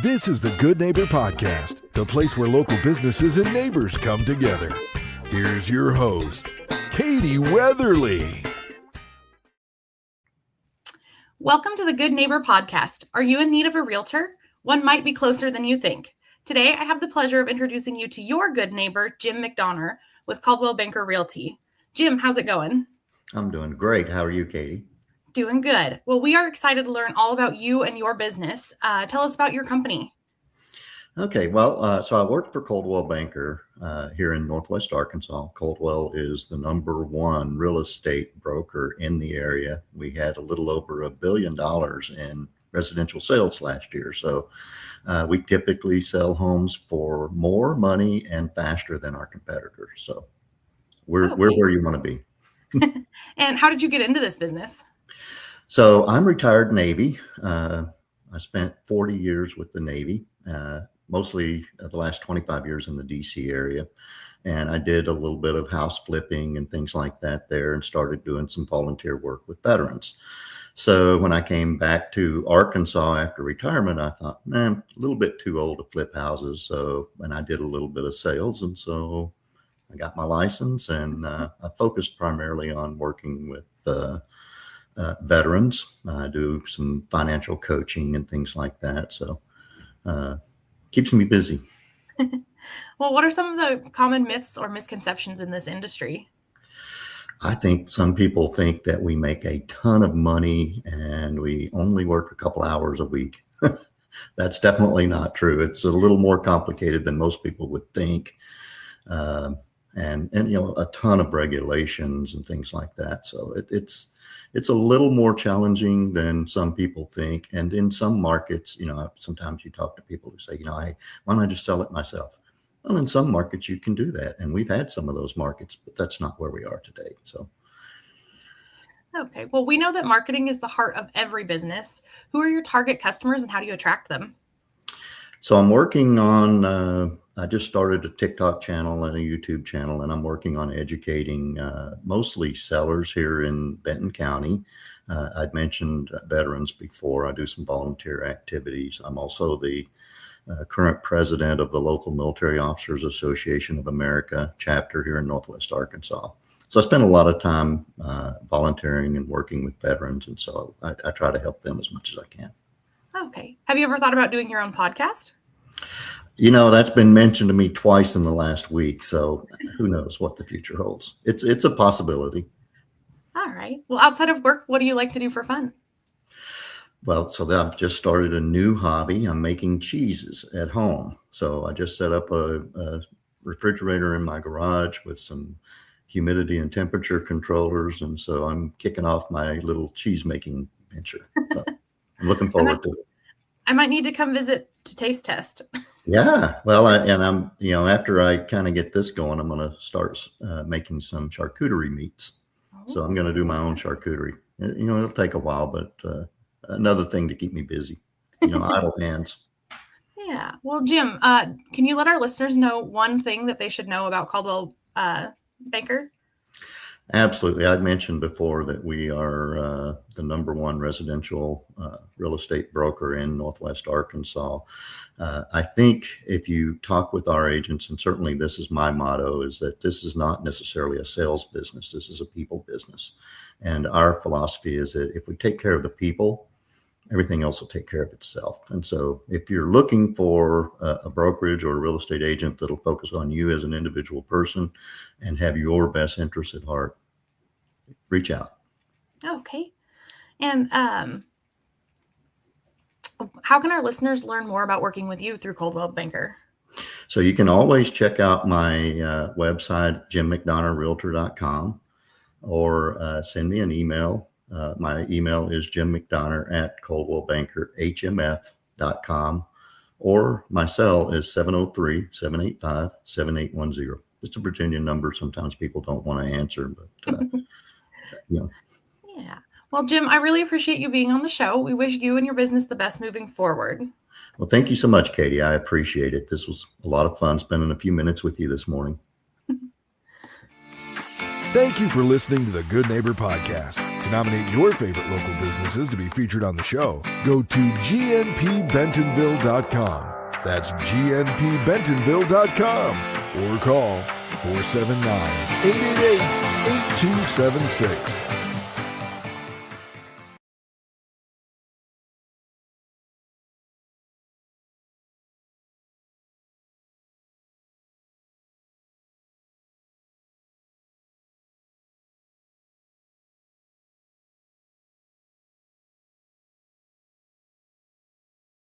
This is the Good Neighbor Podcast, the place where local businesses and neighbors come together. Here's your host, Katie Weatherly. Welcome to the Good Neighbor Podcast. Are you in need of a realtor? One might be closer than you think. Today, I have the pleasure of introducing you to your good neighbor, Jim McDonner, with Coldwell Banker Realty. Jim, how's it going? I'm doing great. How are you, Katie? Doing good. Well, we are excited to learn all about you and your business. Tell us about your company. Okay, well, so I work for Coldwell Banker here in Northwest Arkansas. Coldwell is the number one real estate broker in the area. We had a little over $1 billion in residential sales last year. So we typically sell homes for more money and faster than our competitors. So we're where you want to be. And how did you get into this business? So I'm retired Navy. I spent 40 years with the Navy, mostly the last 25 years in the DC area. And I did a little bit of house flipping and things like that there and started doing some volunteer work with veterans. So when I came back to Arkansas after retirement, I thought, man, a little bit too old to flip houses. And I did a little bit of sales. And so I got my license and I focused primarily on working with veterans. I do some financial coaching and things like that. So keeps me busy. Well, what are some of the common myths or misconceptions in this industry? I think some people think that we make a ton of money and we only work a couple hours a week. That's definitely not true. It's a little more complicated than most people would think. And you know, a ton of regulations and things like that. So it's a little more challenging than some people think. And in some markets, you know, sometimes you talk to people who say, you know, hey, why don't I just sell it myself? Well, in some markets you can do that. And we've had some of those markets, but that's not where we are today. So. Okay. Well, we know that marketing is the heart of every business. Who are your target customers and how do you attract them? So I'm working on, I just started a TikTok channel and a YouTube channel, and I'm working on educating mostly sellers here in Benton County. I'd mentioned veterans before. I do some volunteer activities. I'm also the current president of the local Military Officers Association of America chapter here in Northwest Arkansas. So I spend a lot of time volunteering and working with veterans, and so I try to help them as much as I can. Okay. Have you ever thought about doing your own podcast? You know, that's been mentioned to me twice in the last week, so who knows what the future holds. It's a possibility. All right. Well, outside of work, what do you like to do for fun? Well, so I've just started a new hobby. I'm making cheeses at home. So I just set up a refrigerator in my garage with some humidity and temperature controllers, and so I'm kicking off my little cheese making venture. So I'm looking forward to it. I might need to come visit to taste test. Yeah, well, I'm, you know, after I kind of get this going, I'm going to start making some charcuterie meats. So I'm going to do my own charcuterie. You know, it'll take a while, but another thing to keep me busy, you know, idle hands. Yeah. Well, Jim, can you let our listeners know one thing that they should know about Coldwell Banker? Absolutely. I'd mentioned before that we are the number one residential real estate broker in Northwest Arkansas. I think if you talk with our agents, and certainly this is my motto, is that this is not necessarily a sales business. This is a people business. And our philosophy is that if we take care of the people, everything else will take care of itself. And so if you're looking for a brokerage or a real estate agent that'll focus on you as an individual person and have your best interests at heart, reach out. Okay. And how can our listeners learn more about working with you through Coldwell Banker? So you can always check out my website, jimmcdonnerrealtor.com, or send me an email. My email is jimmcdonner@coldwellbankerhmf.com, or my cell is 703-785-7810. It's a Virginia number. Sometimes people don't want to answer, but you know. Yeah. Well, Jim, I really appreciate you being on the show. We wish you and your business the best moving forward. Well, thank you so much, Katie. I appreciate it. This was a lot of fun spending a few minutes with you this morning. Thank you for listening to the Good Neighbor Podcast. To nominate your favorite local businesses to be featured on the show, go to gnpbentonville.com. That's gnpbentonville.com or call 479-888-8276.